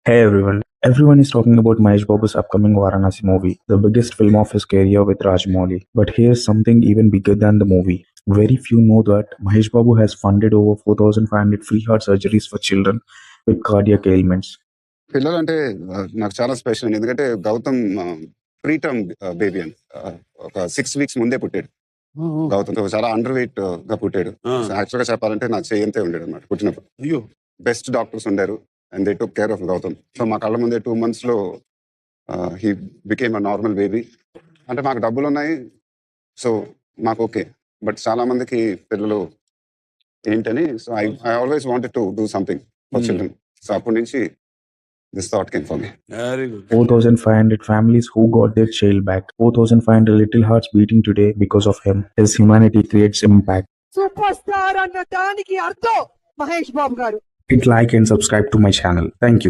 Hey everyone. Everyone is talking about Mahesh Babu's upcoming Varanasi movie, the biggest film of his career with Rajamouli. But here's something even bigger than the movie. Very few know that Mahesh Babu has funded over 4,500 free heart surgeries for children with cardiac ailments. పిల్లలంటే నాకు చాలా special అండి. ఎందుకంటే Gautam pre term baby అని ఒక 6 weeks ముందే పుట్టాడు. గౌతమ్ చాలా అండర్ వెయిట్ గా పుట్టాడు. యాక్చువల్ గా చెప్పాలంటే నా చేయంతే ఉండేది అనమాట పుట్టినప్పుడు. అయ్యో బెస్ట్ డాక్టర్స్ ఉండారు and they took care of Gautam. So మా కళ్ళ ముందే 2 months లో he became a normal baby. అంటే మాకు డబ్బులు ఉన్నాయి, సో మాకు ఓకే. బట్ చాలా మందికి పిల్లలు ఏంటని, so I always wanted to do something for children. So అప్పటి నుంచి this thought came for me. Very good 4,500 families who got their child back. 4,500 little hearts beating today because of him. His humanity creates impact. Super star అన్న దానికి అర్థం మహేష్ బాబు గారు. Hit like and subscribe to my channel. Thank you.